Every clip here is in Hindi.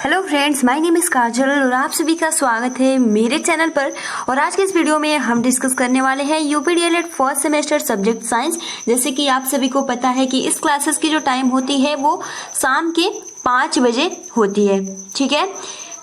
Hello friends, my name is Kajal और आप सभी का स्वागत है मेरे चैनल पर। और आज के इस वीडियो में हम डिस्कस करने वाले हैं UP DElEd first semester subject science. जैसे कि आप सभी को पता है कि इस क्लासेस की जो टाइम होती है वो शाम के 5 बजे होती है। ठीक है,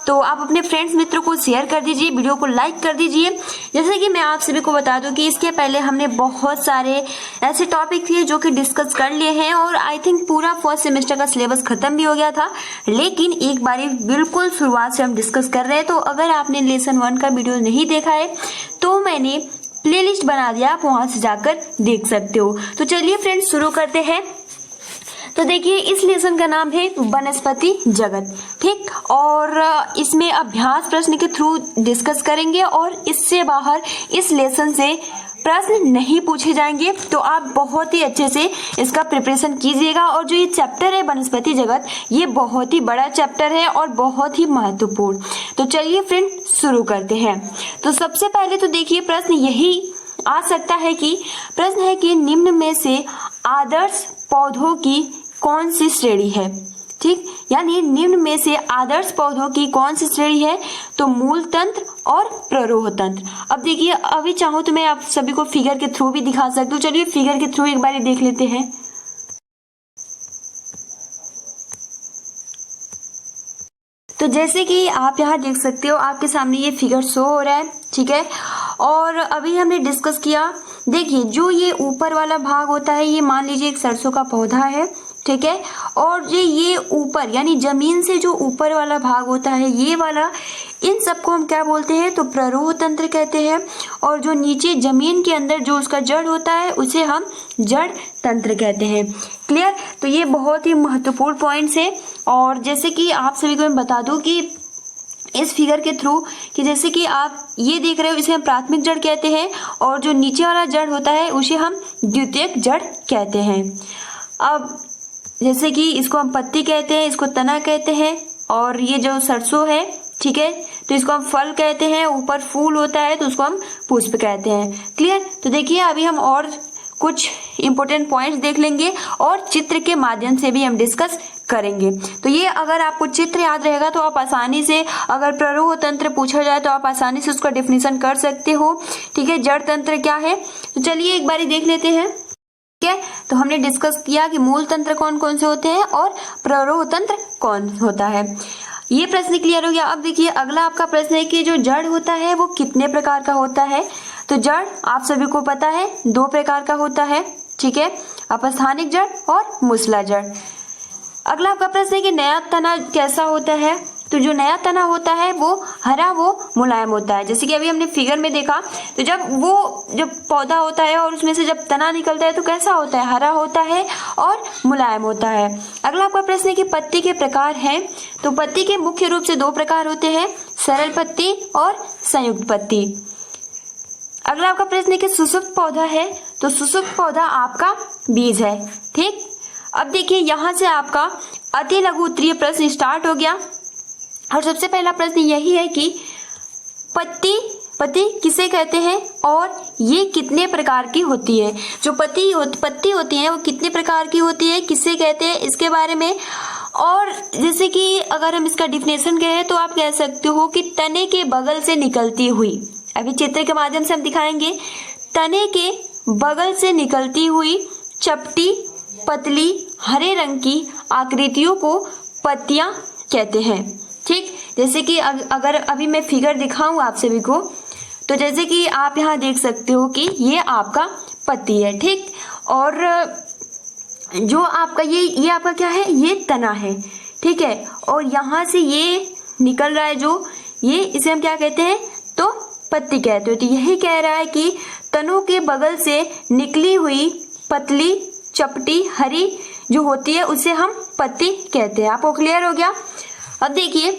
तो आप अपने फ्रेंड्स मित्रों को शेयर कर दीजिए, वीडियो को लाइक कर दीजिए। जैसे कि मैं आप सभी को बता दूं कि इसके पहले हमने बहुत सारे ऐसे टॉपिक थे जो कि डिस्कस कर लिए हैं और आई थिंक पूरा फर्स्ट सेमेस्टर का सिलेबस खत्म भी हो गया था। लेकिन एक बारी बिल्कुल शुरुआत से हम डिस्कस कर रहे हैं। तो अगर आपने लेसन 1 का वीडियो नहीं देखा है तो मैंने प्लेलिस्ट बना दिया, आप वहां से जाकर देख सकते हो। तो चलिए फ्रेंड्स शुरू करते हैं। तो देखिए, इस लेसन का नाम है वनस्पति जगत। ठीक, और इसमें अभ्यास प्रश्न के थ्रू डिस्कस करेंगे और इससे बाहर इस लेसन से प्रश्न नहीं पूछे जाएंगे। तो आप बहुत ही अच्छे से इसका प्रिपरेशन कीजिएगा। और जो ये चैप्टर है वनस्पति जगत, ये बहुत ही बड़ा चैप्टर है और बहुत ही महत्वपूर्ण। तो चलिए फ्रेंड शुरू करते हैं। तो सबसे पहले तो देखिए, प्रश्न यही आ सकता है कि प्रश्न है कि निम्न में से आदर्श पौधों की कौन सी श्रेणी है। ठीक, यानी निम्न में से आदर्श पौधों की कौन सी श्रेणी है। तो मूल तंत्र और प्ररोह तंत्र। अब देखिए, अभी चाहूं तो मैं आप सभी को फिगर के थ्रू भी दिखा सकती हूँ। चलिए फिगर के थ्रू एक बार देख लेते हैं। तो जैसे कि आप यहाँ देख सकते हो, आपके सामने ये फिगर शो हो रहा है। ठीक है, और अभी हमने डिस्कस किया, देखिए जो ये ऊपर वाला भाग होता है, ये मान लीजिए एक सरसों का पौधा है। ठीक है, और जो ये ऊपर यानी जमीन से जो ऊपर वाला भाग होता है, ये वाला, इन सबको हम क्या बोलते हैं, तो प्ररोह तंत्र कहते हैं। और जो नीचे जमीन के अंदर जो उसका जड़ होता है, उसे हम जड़ तंत्र कहते हैं। क्लियर। तो ये बहुत ही महत्वपूर्ण पॉइंट्स है। और जैसे कि आप सभी को मैं बता दूं कि इस फिगर के थ्रू कि जैसे कि आप ये देख रहे हो, इसे हम प्राथमिक जड़ कहते हैं और जो नीचे वाला जड़ होता है उसे हम द्वितीयक जड़ कहते हैं। अब जैसे कि इसको हम पत्ती कहते हैं, इसको तना कहते हैं, और ये जो सरसों है, ठीक है, तो इसको हम फल कहते हैं। ऊपर फूल होता है तो उसको हम पुष्प कहते हैं। क्लियर। तो देखिए, अभी हम और कुछ इंपॉर्टेंट पॉइंट्स देख लेंगे और चित्र के माध्यम से भी हम डिस्कस करेंगे। तो ये अगर आपको चित्र याद रहेगा तो आप आसानी से, अगर प्ररोह तंत्र पूछा जाए तो आप आसानी से उसका डेफिनेशन कर सकते हो। ठीक है, जड़ तंत्र क्या है, तो चलिए एक बारी देख लेते हैं। ठीक है, तो हमने डिस्कस किया कि मूल तंत्र कौन कौन से होते हैं और प्ररोह तंत्र कौन होता है। ये प्रश्न क्लियर हो गया। अब देखिए, अगला आपका प्रश्न है कि जो जड़ होता है वो कितने प्रकार का होता है। तो जड़ आप सभी को पता है 2 प्रकार का होता है। ठीक है, अपस्थानिक जड़ और मूसला जड़। अगला आपका प्रश्न है कि नया तना कैसा होता है। तो जो नया तना होता है वो हरा, वो मुलायम होता है। जैसे कि अभी हमने फिगर में देखा, तो जब पौधा होता है और उसमें से जब तना निकलता है तो कैसा होता है, हरा होता है और मुलायम होता है। अगला आपका प्रश्न है कि पत्ती के प्रकार हैं। तो पत्ती के मुख्य रूप से 2 प्रकार होते हैं, सरल पत्ती और संयुक्त पत्ती। अगला आपका प्रश्न है कि सुषुप्त पौधा है। तो सुषुप्त पौधा आपका बीज है। ठीक, अब देखिए, यहां से आपका अति लघु उत्तरीय प्रश्न स्टार्ट हो गया। और सबसे पहला प्रश्न यही है कि पत्ती किसे कहते हैं और ये कितने प्रकार की होती है। जो पत्ती होती है वो कितने प्रकार की होती है, किसे कहते हैं, इसके बारे में। और जैसे कि अगर हम इसका डिफिनेशन कहें तो आप कह सकते हो कि तने के बगल से निकलती हुई, अभी चित्र के माध्यम से हम दिखाएंगे, तने के बगल से निकलती हुई चपटी पतली हरे रंग की आकृतियों को पत्तियां कहते हैं। ठीक, जैसे कि अगर अभी मैं फिगर दिखाऊं आप सभी को, तो जैसे कि आप यहाँ देख सकते हो कि ये आपका पत्ती है। ठीक, और जो आपका ये आपका क्या है, ये तना है। ठीक है, और यहाँ से ये निकल रहा है जो, ये इसे हम क्या कहते हैं, तो पत्ती कहते हो। तो यही कह रहा है कि तनों के बगल से निकली हुई पतली चपटी हरी जो होती है उसे हम पत्ती कहते हैं। आपको क्लियर हो गया। अब देखिए,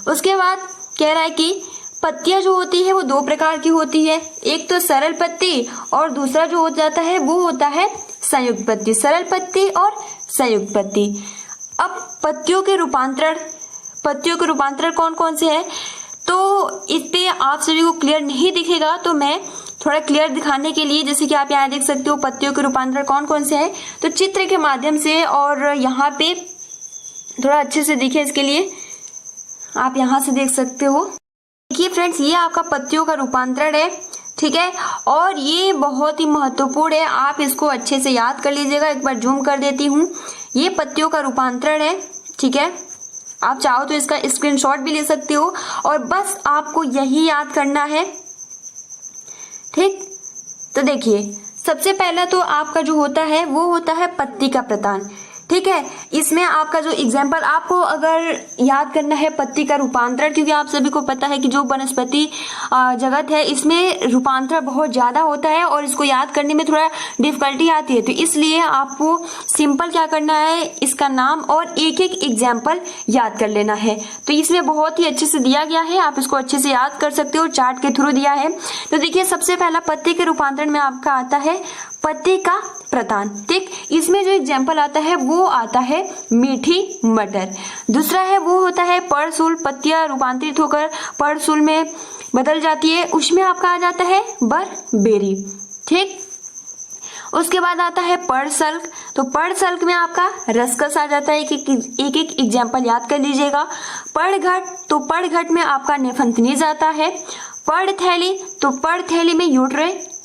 उसके बाद कह रहा है कि पत्तियां जो होती है वो 2 प्रकार की होती है, एक तो सरल पत्ती और दूसरा जो हो जाता है वो होता है संयुक्त पत्ती। सरल पत्ती और संयुक्त पत्ती। अब पत्तियों के रूपांतरण कौन कौन से हैं, तो इस पे आप सभी को क्लियर नहीं दिखेगा, तो मैं थोड़ा क्लियर दिखाने के लिए, जैसे कि आप यहाँ देख सकते हो पत्तियों के रूपांतर कौन कौन से हैं, तो चित्र के माध्यम से और यहाँ पे थोड़ा अच्छे से दिखे इसके लिए आप यहाँ से देख सकते हो। देखिए फ्रेंड्स, ये आपका पत्तियों का रूपांतरण है, ठीक है, और ये बहुत ही महत्वपूर्ण है, आप इसको अच्छे से याद कर लीजिएगा। एक बार जूम कर देती हूँ, ये पत्तियों का रूपांतरण है, ठीक है। आप चाहो तो इसका स्क्रीनशॉट भी ले सकते हो और बस आपको यही याद करना है, ठीक। तो देखिए सबसे पहला तो आपका जो होता है वो होता है पत्ती का प्रतान, ठीक है। इसमें आपका जो एग्जाम्पल आपको अगर याद करना है पत्ती का रूपांतरण, क्योंकि आप सभी को पता है कि जो वनस्पति जगत है इसमें रूपांतरण बहुत ज्यादा होता है और इसको याद करने में थोड़ा डिफिकल्टी आती है, तो इसलिए आपको सिंपल क्या करना है, इसका नाम और एक एक एग्जाम्पल याद कर लेना है। तो इसमें बहुत ही अच्छे से दिया गया है, आप इसको अच्छे से याद कर सकते हो, चार्ट के थ्रू दिया है। तो देखिए सबसे पहला पत्ती के रूपांतरण में आपका आता है पत्ती का प्रतान, ठीक। इसमें जो एग्जाम्पल आता है वो आता है मीठी मटर। दूसरा है वो होता है पर्णशूल, पत्तियां रूपांतरित होकर पर्णशूल में बदल जाती है, उसमें आपका आ जाता है बरबेरी, ठीक। उसके बाद आता है पर्णशल्क, तो पर्णशल्क में आपका रसकस आ जाता है। एक एक एग्जाम्पल याद कर लीजिएगा। पर्णघट, तो पर्णघट में आपका नेफंथनीज आता है। पर्णथैली, तो पर्णथैली में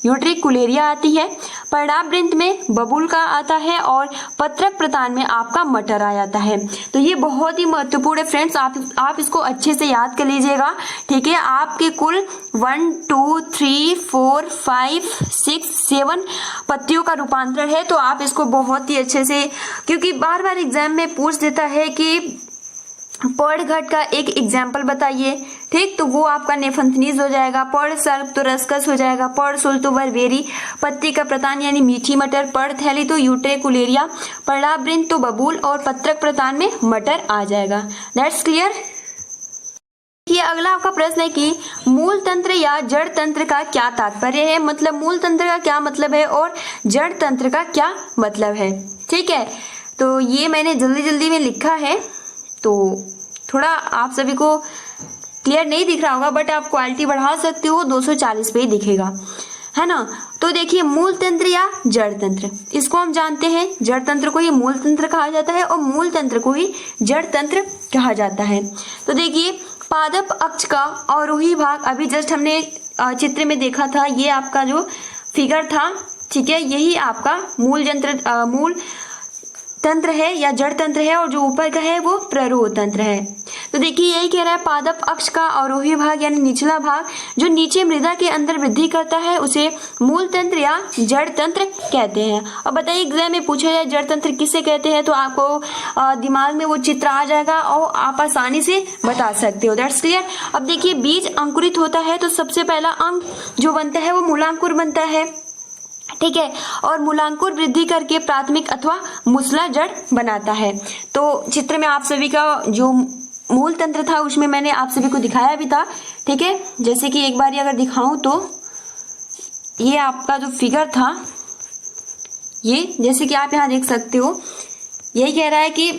यूट्रिकुलेरिया आती है। पर्णावृंत में बबूल का आता है और पत्रक प्रतान में आपका मटर आ जाता है। तो ये बहुत ही महत्वपूर्ण है फ्रेंड्स, आप इसको अच्छे से याद कर लीजिएगा, ठीक है। आपके कुल 1 2 3 4 5 6 7 पत्तियों का रूपांतरण है, तो आप इसको बहुत ही अच्छे से, क्योंकि बार बार एग्जाम में पूछ देता है कि पर्णघट का एक एग्जाम्पल बताइए, ठीक। तो वो आपका नेफंथनीज हो जाएगा। पर्णशल्क तो रसकस हो जाएगा। पर्णशूल तो बरबेरी। पत्ती का प्रतान यानी मीठी मटर। पर्णथैली तो यूट्रिकुलेरिया। पर्णावृंत तो बबूल और पत्रक प्रतान में मटर आ जाएगा। That's clear. ये अगला आपका प्रश्न है कि मूल तंत्र या जड़ तंत्र का क्या तात्पर्य है, मतलब मूल तंत्र का क्या मतलब है और जड़ तंत्र का क्या मतलब है, ठीक है। तो ये मैंने जल्दी जल्दी में लिखा है, तो थोड़ा आप सभी को क्लियर नहीं दिख रहा होगा, बट आप क्वालिटी बढ़ा सकते हो, 240 पे ही दिखेगा, है ना। तो देखिए मूल तंत्र या जड़ तंत्र, इसको हम जानते हैं, जड़ तंत्र को ही मूल तंत्र कहा जाता है और मूल तंत्र को ही जड़ तंत्र कहा जाता है। तो देखिए पादप अक्ष का अवरोही भाग, अभी जस्ट हमने चित्र में देखा था, ये आपका जो फिगर था, ठीक है, यही आपका मूल तंत्र है या जड़ तंत्र है, और जो ऊपर का है वो प्ररोह तंत्र है। तो देखिए यही कह रहा है पादप अक्ष का अवरोही भाग यानी निचला भाग जो नीचे मृदा के अंदर वृद्धि करता है उसे मूल तंत्र या जड़ तंत्र कहते हैं। अब बताइए एग्जाम में पूछा जाए जड़ तंत्र किसे कहते हैं, तो आपको दिमाग में वो चित्र आ जाएगा और आप आसानी से बता सकते हो। That's clear. अब देखिए बीज अंकुरित होता है तो सबसे पहला अंग जो बनता है वो मूलांकुर बनता है, ठीक है, और मूलांकुर वृद्धि करके प्राथमिक अथवा मुसला जड़ बनाता है। तो चित्र में आप सभी का जो मूल तंत्र था उसमें मैंने आप सभी को दिखाया भी था, ठीक है। जैसे कि एक बार अगर दिखाऊं तो ये आपका जो फिगर था, ये जैसे कि आप यहाँ देख सकते हो, यही कह रहा है कि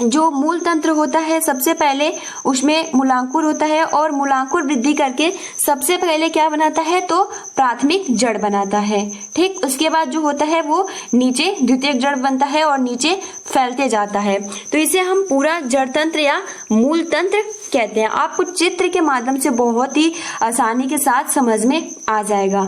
जो मूल तंत्र होता है सबसे पहले उसमें मूलांकुर होता है और मूलांकुर वृद्धि करके सबसे पहले क्या बनाता है, तो प्राथमिक जड़ बनाता है, ठीक। उसके बाद जो होता है वो नीचे द्वितीयक जड़ बनता है और नीचे फैलते जाता है। तो इसे हम पूरा जड़ तंत्र या मूल तंत्र कहते हैं। आपको चित्र के माध्यम से बहुत ही आसानी के साथ समझ में आ जाएगा।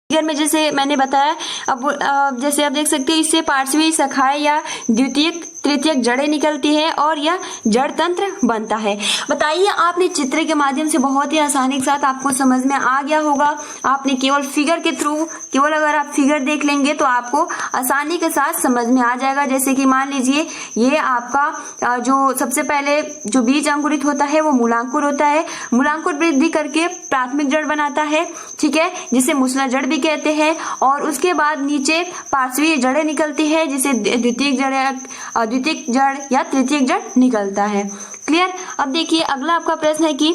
में जैसे मैंने बताया, अब जैसे आप देख सकते हैं इससे पार्श्वी शाखाएं या द्वितीयक तृतीयक जड़ें निकलती है और यह जड़ तंत्र बनता है। बताइए आपने चित्र के माध्यम से बहुत ही आसानी के साथ आपको समझ में आ गया होगा। आपने केवल फिगर के थ्रू, केवल अगर आप फिगर देख लेंगे तो आपको आसानी के साथ समझ में आ जाएगा। जैसे कि मान लीजिए ये आपका जो सबसे पहले जो बीज अंकुरित होता है वो मूलांकुर होता है, मूलांकुर वृद्धि करके प्राथमिक जड़ बनाता है, ठीक है, जिसे मुसला जड़ भी कहते हैं, और उसके बाद नीचे पार्श्वी जड़ें निकलती है जिसे द्वितीयक जड़ या तृतीयक जड़ निकलता है। क्लियर। अब देखिए अगला आपका प्रश्न है कि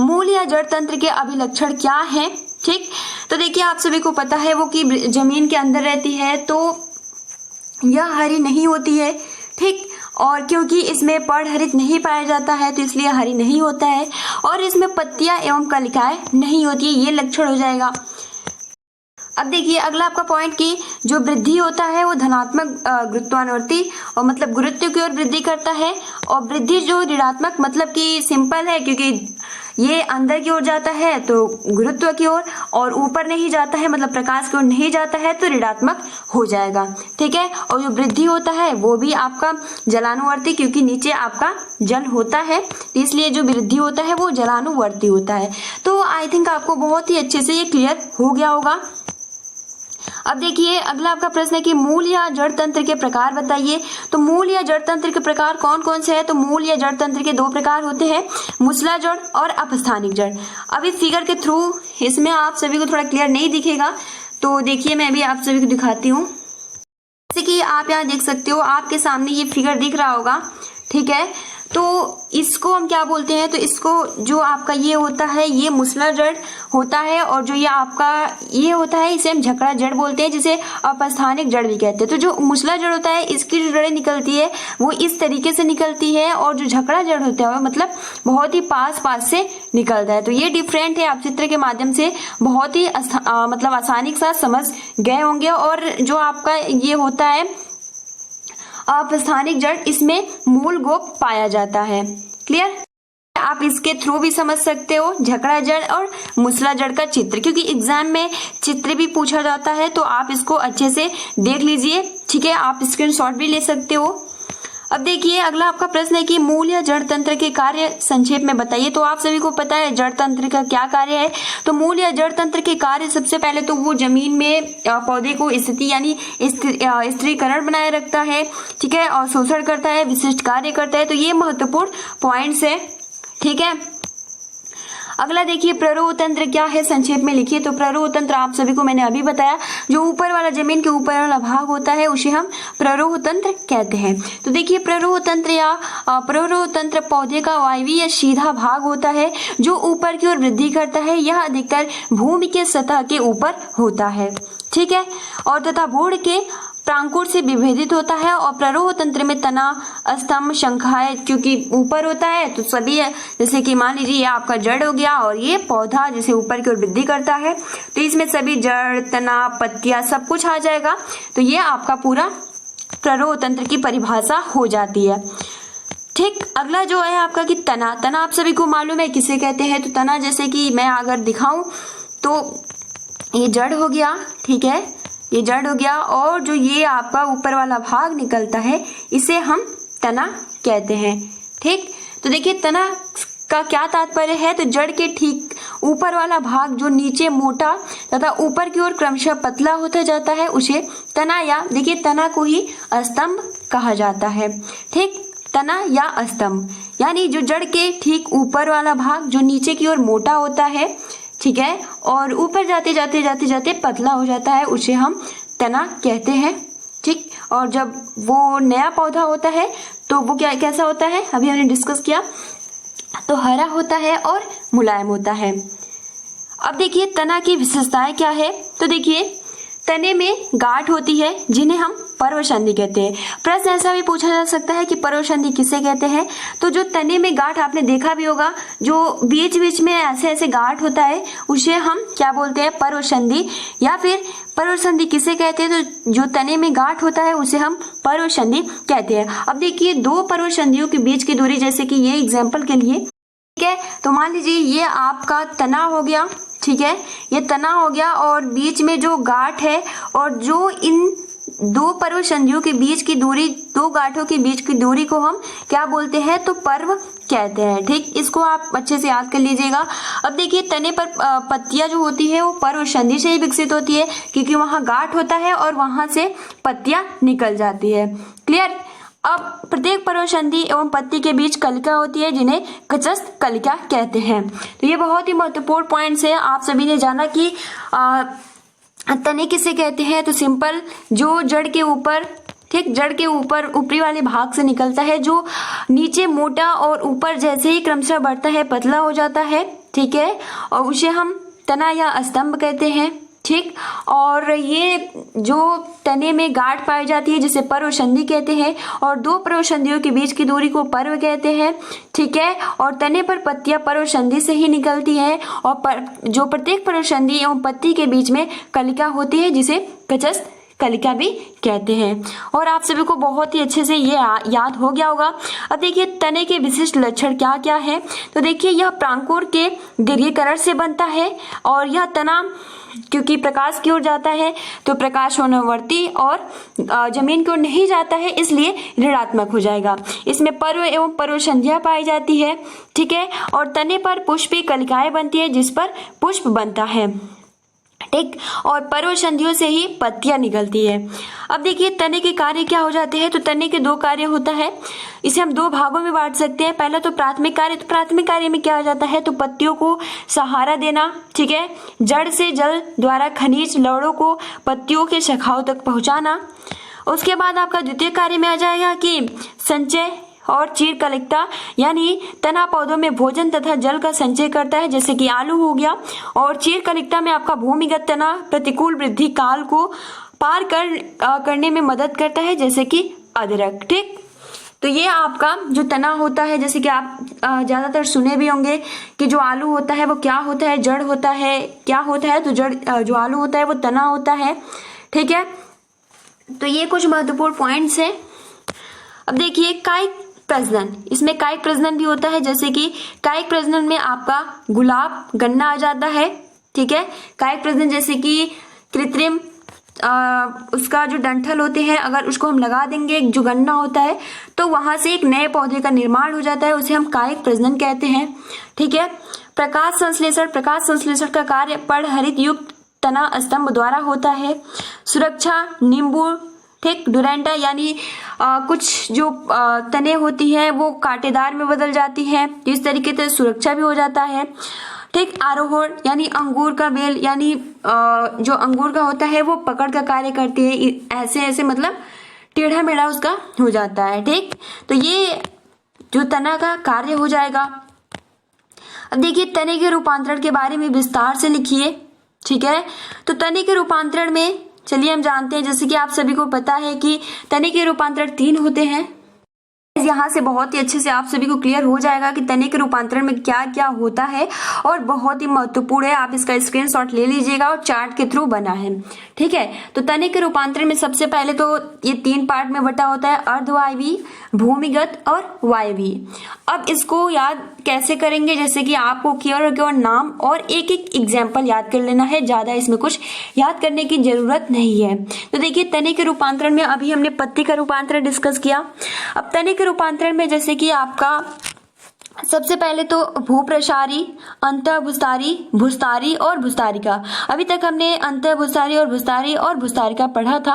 मूल या जड़ तंत्र के अभिलक्षण क्या है, ठीक। तो देखिए आप सभी को पता है वो कि जमीन के अंदर रहती है तो यह हरी नहीं होती है, ठीक, और क्योंकि इसमें पर्णहरित नहीं पाया जाता है तो इसलिए हरी नहीं होता है, और इसमें पत्तियां एवं कलिकाएं नहीं होती है, ये लक्षण हो जाएगा। अब देखिए अगला आपका पॉइंट कि जो वृद्धि होता है वो धनात्मक गुरुत्वानुवर्ती और मतलब गुरुत्व की ओर वृद्धि करता है, और वृद्धि जो ऋणात्मक मतलब कि सिंपल है, क्योंकि ये अंदर की ओर जाता है तो गुरुत्व की ओर, और ऊपर नहीं जाता है मतलब प्रकाश की ओर नहीं जाता है तो ऋणात्मक हो जाएगा। ठीक है, और जो वृद्धि होता है वो भी आपका जलानुवर्ती, क्योंकि नीचे आपका जल होता है इसलिए जो वृद्धि होता है वो जलानुवर्ती होता है। तो आई थिंक आपको बहुत ही अच्छे से ये क्लियर हो गया होगा। अब देखिए अगला आपका प्रश्न है कि मूल या जड़ तंत्र के प्रकार बताइए। तो मूल या जड़ तंत्र के प्रकार कौन कौन से हैं? तो मूल या जड़ तंत्र के दो प्रकार होते हैं, मूसला जड़ और अपस्थानिक जड़। अब इस फिगर के थ्रू इसमें आप सभी को थोड़ा क्लियर नहीं दिखेगा, तो देखिए मैं अभी आप सभी को दिखाती हूँ। जैसे कि आप यहाँ देख सकते हो, आपके सामने ये फिगर दिख रहा होगा। ठीक है, तो इसको हम क्या बोलते हैं? तो इसको जो आपका ये होता है ये मूसला जड़ होता है, और जो ये आपका ये होता है इसे हम झकड़ा जड़ बोलते हैं, जिसे अपस्थानिक जड़ भी कहते हैं। तो जो मूसला जड़ होता है इसकी जो जड़ें निकलती है वो इस तरीके से निकलती है, और जो झकड़ा जड़ होता है मतलब बहुत ही पास पास से निकलता है। तो ये डिफरेंट है, आप चित्र के माध्यम से बहुत ही मतलब आसानी के साथ समझ गए होंगे। और जो आपका ये होता है अपस्थानिक जड़, इसमें मूल गोप पाया जाता है। क्लियर? आप इसके थ्रू भी समझ सकते हो झकड़ा जड़ और मूसला जड़ का चित्र, क्योंकि एग्जाम में चित्र भी पूछा जाता है, तो आप इसको अच्छे से देख लीजिए। ठीक है, आप स्क्रीनशॉट भी ले सकते हो। अब देखिए अगला आपका प्रश्न है कि मूल या जड़ तंत्र के कार्य संक्षेप में बताइए। तो आप सभी को पता है जड़ तंत्र का क्या कार्य है। तो मूल या जड़ तंत्र के कार्य सबसे पहले तो वो जमीन में पौधे को स्थिति यानी स्थिरीकरण बनाए रखता है। ठीक है, और शोषण करता है, विशिष्ट कार्य करता है। तो ये महत्वपूर्ण पॉइंट्स है। ठीक है, अगला देखिए प्ररोह तंत्र क्या है, संक्षेप में लिखिए। तो प्ररोह तंत्र आप सभी को मैंने अभी बताया, जो ऊपर वाला जमीन के ऊपर वाला भाग होता है उसे हम प्ररोह तंत्र कहते हैं। तो देखिए प्ररोह तंत्र या प्ररोह तंत्र पौधे का वायवीय या सीधा भाग होता है जो ऊपर की ओर वृद्धि करता है। यह अधिकतर भूमि के सतह के ऊपर होता है। ठीक है, और तथा भूड़ के प्रांकुर से विभेदित होता है। और प्ररोह तंत्र में तना, स्तंभ, शंखाएं क्योंकि ऊपर होता है तो सभी है, जैसे कि मान लीजिए ये आपका जड़ हो गया और ये पौधा जैसे ऊपर की ओर वृद्धि करता है, तो इसमें सभी जड़, तना, पत्तियां सब कुछ आ जाएगा। तो ये आपका पूरा प्ररोह तंत्र की परिभाषा हो जाती है। ठीक, अगला जो है आपका कि तना। तना आप सभी को मालूम है किसे कहते हैं। तो तना जैसे कि मैं अगर दिखाऊं तो ये जड़ हो गया। ठीक है, ये जड़ हो गया, और जो ये आपका ऊपर वाला भाग निकलता है इसे हम तना कहते हैं। ठीक, तो देखिए तना का क्या तात्पर्य है। तो जड़ के ठीक ऊपर वाला भाग जो नीचे मोटा तथा ऊपर की ओर क्रमशः पतला होता जाता है उसे तना, या देखिए तना को ही स्तंभ कहा जाता है। ठीक, तना या स्तंभ यानी जो जड़ के ठीक ऊपर वाला भाग जो नीचे की ओर मोटा होता है, ठीक है, और ऊपर जाते जाते जाते जाते पतला हो जाता है, उसे हम तना कहते हैं। ठीक, और जब वो नया पौधा होता है तो वो कैसा होता है, अभी हमने डिस्कस किया, तो हरा होता है और मुलायम होता है। अब देखिए तना की विशेषताएं क्या है। तो देखिए तने में गांठ होती है जिन्हें हम पर्वसंधि कहते हैं। प्रश्न ऐसा भी पूछा जा सकता है कि पर्वसंधि किसे कहते हैं। तो जो तने में गांठ आपने देखा भी होगा, जो बीच बीच में ऐसे ऐसे गांठ होता है उसे हम क्या बोलते हैं, पर्वसंधि। या फिर पर्वसंधि किसे कहते हैं, तो जो तने में गांठ होता है उसे हम पर्वसंधि कहते हैं। अब देखिए दो पर्वसंधियों के बीच की दूरी, जैसे कि ये एग्जाम्पल के लिए, ठीक है, तो मान लीजिए ये आपका तना हो गया। ठीक है, ये तना हो गया और बीच में जो गांठ है, और जो इन दो पर्वसंधियों के बीच की दूरी, दो गांठों के बीच की दूरी को हम क्या बोलते हैं, तो पर्व कहते हैं। ठीक, इसको आप अच्छे से याद कर लीजिएगा। अब देखिए तने पर पत्तियां जो होती है वो पर्वसंधि से ही विकसित होती है, क्योंकि वहां गांठ होता है और वहां से पत्तियां निकल जाती है। क्लियर? अब प्रत्येक पर्वसंधि एवं पत्ती के बीच कलिका होती है जिन्हें कचस्थ कलिका कहते हैं। तो ये बहुत ही महत्वपूर्ण पॉइंट्स है। आप सभी ने जाना कि तने किसे कहते हैं। तो सिंपल, जो जड़ के ऊपर, ठीक, जड़ के ऊपर ऊपरी वाले भाग से निकलता है, जो नीचे मोटा और ऊपर जैसे ही क्रमशः बढ़ता है पतला हो जाता है। ठीक है, और उसे हम तना या स्तंभ कहते हैं। ठीक। और ये जो तने में गांठ पाई जाती है जिसे पर्वसंधि कहते हैं, और दो पर्वसंधियों के बीच की दूरी को पर्व कहते हैं, ठीक है। और तने पर पत्तियां पर्वसंधि से ही निकलती है, और जो प्रत्येक पर्वसंधि एवं पत्ती के बीच में कलिका होती है जिसे कचस्थ कलिका भी कहते हैं। और आप सभी को बहुत ही अच्छे से ये याद हो गया होगा। अब देखिए तने के विशिष्ट लक्षण क्या क्या है। तो देखिए यह प्रांकुर के दीर्घीकरण से बनता है, और यह तना क्योंकि प्रकाश की ओर जाता है तो प्रकाश होनावर्ती और जमीन की ओर नहीं जाता है, इसलिए ऋणात्मक हो जाएगा। इसमें पर्व एवं पर्वसंध्या पाई जाती है, ठीक है। और तने पर पुष्पीय कलिकाएं बनती है जिस पर पुष्प बनता है, ठीक। और पर्वसंधियों से ही पत्तियां निकलती है। अब देखिए तने के कार्य क्या हो जाते हैं। तो तने के दो कार्य होता है, इसे हम दो भागों में बांट सकते हैं। पहला तो प्राथमिक कार्य। तो प्राथमिक कार्य में क्या हो जाता है, तो पत्तियों को सहारा देना, ठीक है। जड़ से जल द्वारा खनिज लवणों को पत्तियों के शाखाओं तक पहुंचाना। उसके बाद आपका द्वितीय कार्य में आ जाएगा कि संचय और चीर कलिकता, यानी तना पौधों में भोजन तथा जल का संचय करता है, जैसे कि आलू हो गया। और चीर कलिकता में आपका भूमिगत तना प्रतिकूल वृद्धि काल को पार करने में मदद करता है, जैसे कि अदरक, ठीक। तो ये आपका जो तना होता है, जैसे कि आप ज्यादातर सुने भी होंगे कि जो आलू होता है वो क्या होता है, जड़ होता है, क्या होता है, तो जड़ जो आलू होता है वो तना होता है, ठीक है। तो ये कुछ महत्वपूर्ण पॉइंट्स हैं। अब देखिए कायिक प्रजनन, इसमें कायिक प्रजनन भी होता है, जैसे कि कायिक प्रजनन में आपका गुलाब गन्ना आ जाता है, ठीक है। कायिक प्रजनन जैसे कि कृत्रिम उसका जो डंठल होते हैं अगर उसको हम लगा देंगे जो गन्ना होता है तो वहां से एक नए पौधे का निर्माण हो जाता है, उसे हम कायिक प्रजनन कहते हैं, ठीक है। प्रकाश संश्लेषण, प्रकाश संश्लेषण का कार्य पर्णहरित युक्त तना स्तंभ द्वारा होता है। सुरक्षा नींबू, ठीक। डुरेंटा यानी कुछ जो तने होती है वो कांटेदार में बदल जाती है, इस तरीके से सुरक्षा भी हो जाता है, ठीक। आरोहण यानी अंगूर का बेल, यानी जो अंगूर का होता है वो पकड़ का कार्य करती है, ऐसे ऐसे मतलब टेढ़ा मेढ़ा उसका हो जाता है, ठीक। तो ये जो तना का कार्य हो जाएगा। अब देखिए तने के रूपांतरण के बारे में विस्तार से लिखिए, ठीक है। तो तने के रूपांतरण में चलिए हम जानते हैं, जैसे कि आप सभी को पता है कि तने के रूपांतरण 3 होते हैं। यहाँ से बहुत ही अच्छे से आप सभी को क्लियर हो जाएगा कि तने के रूपांतरण में क्या क्या होता है, और बहुत ही महत्वपूर्ण है। आप इसका स्क्रीनशॉट ले लीजिएगा और चार्ट के थ्रू बना है, ठीक है। तो तने के रूपांतरण में सबसे पहले तो ये 3 पार्ट में बटा होता है, अर्धवायवी, भूमिगत और वायवी। अब इसको याद कैसे करेंगे, जैसे कि आपको केवल नाम और एक एक एग्जाम्पल याद कर लेना है, ज्यादा इसमें कुछ याद करने की जरूरत नहीं है। तो देखिए तने के रूपांतरण में अभी हमने पत्ती का रूपांतरण डिस्कस किया। अब तने के रूपांतरण में जैसे कि आपका सबसे पहले तो भूप्रसारी, अंतःभूस्तारी, भूस्तारी और भूस्तारिका। अभी तक हमने अंतःभूस्तारी और भूस्तारी और भूस्तारिका पढ़ा था।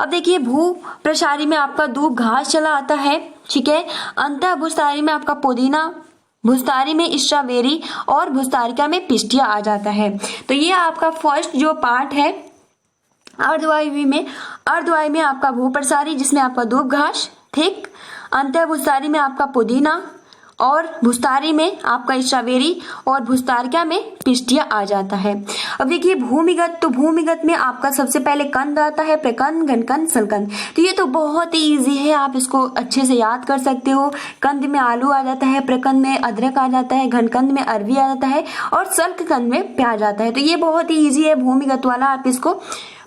अब देखिए भूप्रसारी में आपका दूब घास चला आता है, ठीक है। अंतःभूस्तारी में आपका पुदीना, भूस्तारी में स्ट्रॉबेरी और भूस्तारिका में पिस्टिया आ जाता है। तो ये आपका फर्स्ट जो पार्ट है। अर्धवायवी में आपका भूप्रसारी जिसमें आपका दूब घास, ठीक। अंतःभूस्तारी में आपका पुदीना, और भूस्तारी में आपका स्ट्रॉबेरी, और भूस्तारिका में पिस्टिया आ जाता है। अब देखिए भूमिगत, तो भूमिगत में आपका सबसे पहले कंद आता है, प्रकंद, घनकंद, सलकंद। तो ये तो बहुत ही इजी है, आप इसको अच्छे से याद कर सकते हो। कंद में आलू आ जाता है, प्रकंद में अदरक आ जाता है, घनकंद में अरवी आ जाता है, और सल्ककंद में प्याज आता है। तो ये बहुत ही ईजी है भूमिगत वाला, आप इसको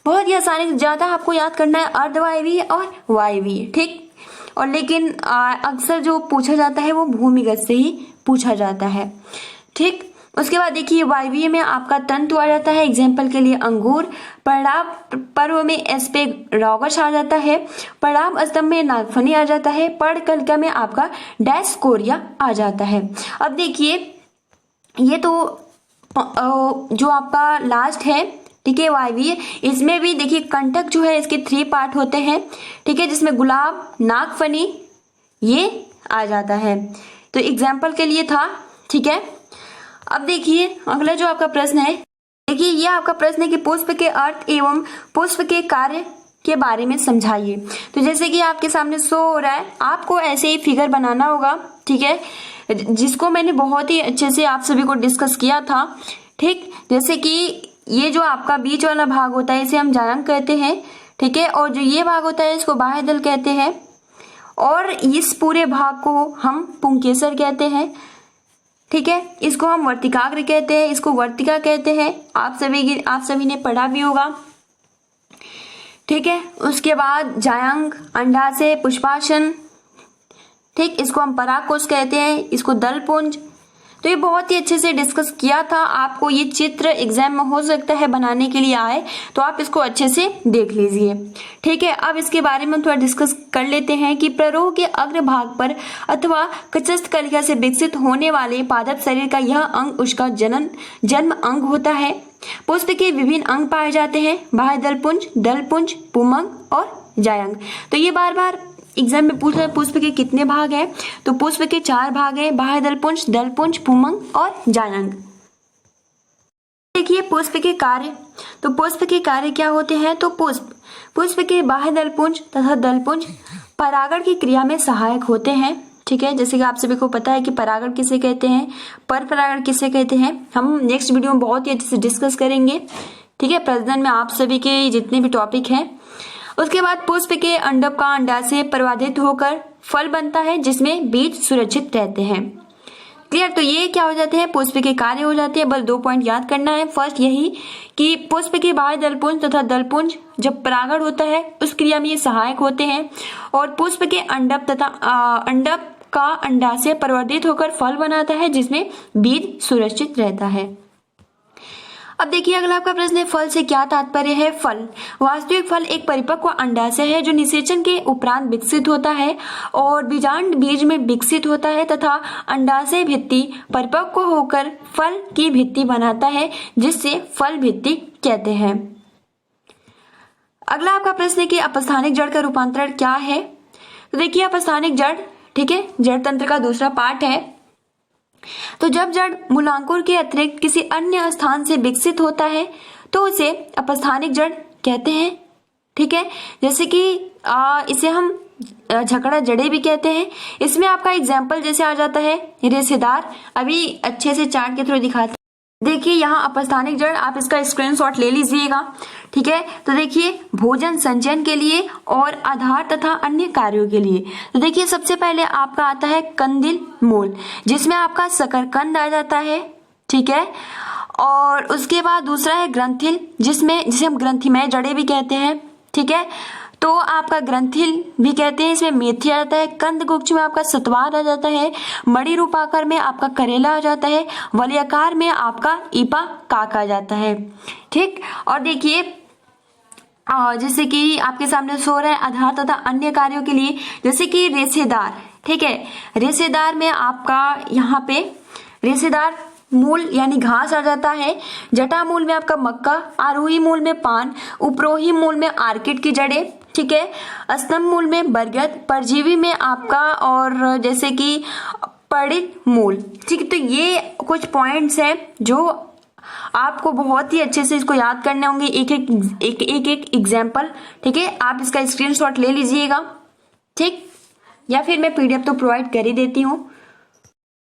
बहुत ही आसानी से, ज्यादा आपको याद करना है अर्धवायवी और वायवी, ठीक। और लेकिन अक्सर जो पूछा जाता है वो भूमिगत से ही पूछा जाता है, ठीक। उसके बाद देखिए वायवीय में आपका तंतु आ जाता है, एग्जाम्पल के लिए अंगूर। परिणाम पर्व में एस्पेरागस आ जाता है, परिणाम स्तंभ में नागफनी आ जाता है, पर्णकलिका में आपका डायस्कोरिया आ जाता है। अब देखिए ये तो जो आपका लास्ट है, ठीक है, वायवीय। इसमें भी देखिए कंटक जो है इसके 3 पार्ट होते हैं, ठीक है, जिसमें गुलाब, नागफनी ये आ जाता है। तो एग्जाम्पल के लिए था, ठीक है। अब देखिए अगला जो आपका प्रश्न है, देखिए ये आपका प्रश्न है कि पुष्प के अर्थ एवं पुष्प के कार्य के बारे में समझाइए। तो जैसे कि आपके सामने शो हो रहा है, आपको ऐसे ही फिगर बनाना होगा, ठीक है, जिसको मैंने बहुत ही अच्छे से आप सभी को डिस्कस किया था, ठीक। जैसे कि ये जो आपका बीच वाला भाग होता है इसे हम जायांग कहते हैं, ठीक है। और जो ये भाग होता है इसको बाह्य दल कहते हैं, और इस पूरे भाग को हम पुंकेसर कहते हैं, ठीक है। इसको हम वर्तिकाग्र कहते हैं, इसको वर्तिका कहते हैं। आप सभी ने पढ़ा भी होगा, ठीक है। उसके बाद जायांग, अंडाशय, पुष्पासन, ठीक, इसको हम परागकोश कहते हैं, इसको दलपुंज। तो ये बहुत ही अच्छे से डिस्कस किया था। आपको ये चित्र एग्जाम में हो सकता है बनाने के लिए आए, तो आप इसको अच्छे से देख लीजिए, ठीक है। अब इसके बारे में थोड़ा डिस्कस कर लेते हैं कि प्ररोह के अग्र भाग पर अथवा कचस्थ कलिका से विकसित होने वाले पादप शरीर का यह अंग उसका जन्म अंग होता है। पुष्प के विभिन्न अंग पाए जाते हैं, बाह्य दलपुंज, दलपुंज, पुमंग और जायांग। तो ये बार बार एग्जाम में पूछा है पुष्प के कितने भाग हैं, तो पुष्प के 4 भाग हैं, बाह्य दलपुंज, दलपुंज, पुमंग और जायांग। देखिए पुष्प के कार्य, तो पुष्प के कार्य क्या होते हैं, तो पुष्प के बाह्य दलपुंज तथा दलपुंज परागण की क्रिया में सहायक होते हैं, ठीक है। जैसे कि आप सभी को पता है कि परागण किसे कहते हैं, पर परागण किसे कहते हैं, हम नेक्स्ट वीडियो में बहुत ही अच्छे से डिस्कस करेंगे, ठीक है। प्रजनन में आप सभी के जितने भी टॉपिक हैं। उसके बाद पुष्प के अंडक का अंडाशय परिवर्धित होकर फल बनता है जिसमें बीज सुरक्षित रहते हैं। क्लियर, तो ये क्या हो जाते हैं, पुष्प के कार्य हो जाते हैं। बस 2 पॉइंट याद करना है। फर्स्ट यही कि पुष्प के बाह्य दलपुंज तथा दलपुंज जब परागण होता है उस क्रिया में ये सहायक होते हैं, और पुष्प के अंडक तथा अंडक का अंडाशय परिवर्धित होकर फल बनाता है जिसमें बीज सुरक्षित रहता है। अब देखिए अगला आपका प्रश्न है, फल से क्या तात्पर्य है। फल, वास्तविक फल एक परिपक्व अंडाशय है जो निषेचन के उपरांत विकसित होता है और बीजांड बीज में विकसित होता है तथा अंडाशय भित्ति परिपक्व होकर फल की भित्ति बनाता है जिससे फल भित्ति कहते हैं। अगला आपका प्रश्न है कि अपस्थानिक जड़ का रूपांतरण क्या है। तो देखिए अपस्थानिक जड़, ठीक है, जड़ तंत्र का दूसरा पार्ट है। तो जब जड़ मूलांकुर के अतिरिक्त किसी अन्य स्थान से विकसित होता है तो उसे अपस्थानिक जड़ कहते हैं, ठीक है। जैसे कि इसे हम झकड़ा जड़े भी कहते हैं। इसमें आपका एग्जाम्पल जैसे आ जाता है रेशेदार, अभी अच्छे से चार्ट के थ्रू दिखाते हैं। देखिए यहाँ अपस्थानिक जड़, आप इसका स्क्रीनशॉट ले लीजिएगा, ठीक है। तो देखिए भोजन संचयन के लिए और आधार तथा अन्य कार्यों के लिए। तो देखिए सबसे पहले आपका आता है कंदिल मूल, जिसमें आपका शकरकंद आ जाता है, ठीक है। और उसके बाद दूसरा है ग्रंथिल, जिसे हम ग्रंथिमय जड़ें भी कहते हैं, ठीक है। तो आपका ग्रंथिल भी कहते हैं, इसमें मेथी आ जाता है। कंद गुच्छ में आपका सतवार आ जाता है। मणि रूपाकार में आपका करेला आ जाता है। वलयाकार में आपका इपा काक आ जाता है, ठीक। और देखिए जैसे कि आपके सामने सो रहा है आधार तथा अन्य कार्यों के लिए, जैसे कि रेशेदार, ठीक है। रेशेदार में आपका यहाँ पे रेशेदार मूल यानी घास आ जाता है। जटा मूल में आपका मक्का, आरोही मूल में पान, उपरोही मूल में आर्किड की जड़ें, ठीक है। स्तंभ मूल में बरगद, परजीवी में आपका और जैसे कि पड़ित मूल, ठीक है। तो ये कुछ पॉइंट्स हैं जो आपको बहुत ही अच्छे से इसको याद करने होंगे, एक एग्जाम्पल, ठीक है। आप इसका स्क्रीनशॉट ले लीजिएगा, ठीक, या फिर मैं पीडीएफ तो प्रोवाइड कर ही देती हूँ।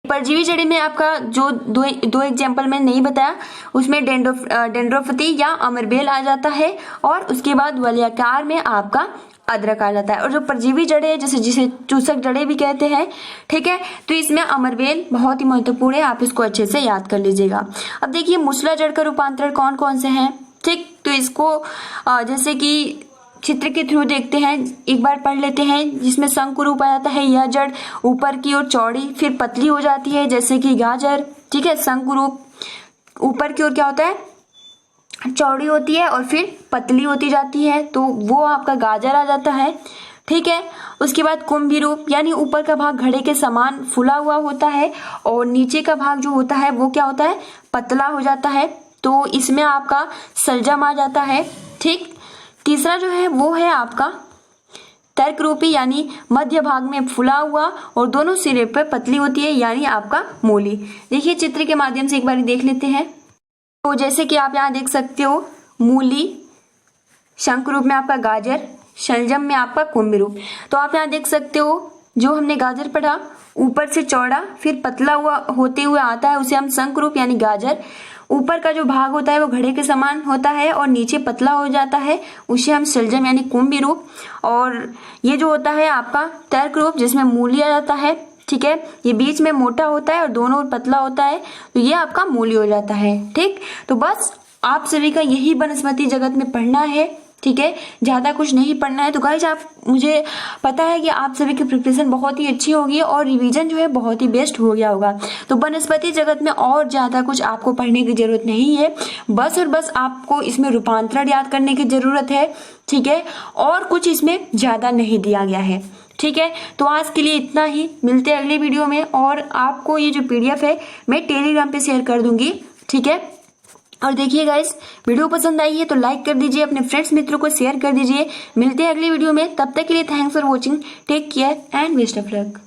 परजीवी जड़ी में आपका जो दो एग्जाम्पल मैं नहीं बताया, उसमें डेंड्रोफती या अमरबेल आ जाता है, और उसके बाद वलयाकार में आपका अदरक आ जाता है। और जो परजीवी जड़े जिसे चूसक जड़े भी कहते हैं, ठीक है, तो इसमें अमरबेल बहुत ही महत्वपूर्ण है, आप इसको अच्छे से याद कर लीजिएगा। अब देखिए मूसला जड़ का रूपांतरण कौन कौन से हैं, ठीक। तो इसको जैसे कि चित्र के थ्रू देखते हैं, एक बार पढ़ लेते हैं। जिसमें शंकु रूप आ जाता है, यह जड़ ऊपर की ओर चौड़ी फिर पतली हो जाती है, जैसे कि गाजर, ठीक है। शंकु रूप ऊपर की ओर क्या होता है, चौड़ी होती है और फिर पतली होती जाती है, तो वो आपका गाजर आ जाता है, ठीक है। उसके बाद कुंभी रूप यानी ऊपर का भाग घड़े के समान फुला हुआ होता है और नीचे का भाग जो होता है वो क्या होता है, पतला हो जाता है, तो इसमें आपका सलजम आ जाता है, ठीक। तीसरा जो है वो है आपका तर्क रूपी यानी मध्य भाग में फुला हुआ और दोनों सिरे पर पतली होती है, यानी आपका मूली। देखिए चित्र के माध्यम से एक बार देख लेते हैं। तो जैसे कि आप यहाँ देख सकते हो, मूली, शंख रूप में आपका गाजर, शलजम में आपका कुंभ रूप। तो आप यहाँ देख सकते हो जो हमने गाजर पढ़ा, ऊपर से चौड़ा फिर पतला हुआ होते हुए आता है, उसे हम शंख रूप यानी गाजर। ऊपर का जो भाग होता है वो घड़े के समान होता है और नीचे पतला हो जाता है, उसे हम शलजम यानी कुंभी रूप। और ये जो होता है आपका तर्क रूप, जिसमें मूल लिया जाता है, ठीक है। ये बीच में मोटा होता है और दोनों ओर पतला होता है, तो ये आपका मूली हो जाता है। ठीक, तो बस आप सभी का यही वनस्पति जगत में पढ़ना है, ठीक है, ज्यादा कुछ नहीं पढ़ना है। तो गाइज आप, मुझे पता है कि आप सभी की प्रिपरेशन बहुत ही अच्छी होगी और रिवीजन जो है बहुत ही बेस्ट हो गया होगा। तो वनस्पति जगत में और ज्यादा कुछ आपको पढ़ने की जरूरत नहीं है, बस और बस आपको इसमें रूपांतरण याद करने की जरूरत है, ठीक है, और कुछ इसमें ज्यादा नहीं दिया गया है। ठीक है, तो आज के लिए इतना ही, मिलते हैं अगले वीडियो में। और आपको ये जो PDF है मैं टेलीग्राम पे शेयर कर दूंगी, ठीक है। और देखिए गाइस, वीडियो पसंद आई है तो लाइक कर दीजिए, अपने फ्रेंड्स मित्रों को शेयर कर दीजिए। मिलते हैं अगले वीडियो में, तब तक के लिए thanks for watching, take care and best of luck.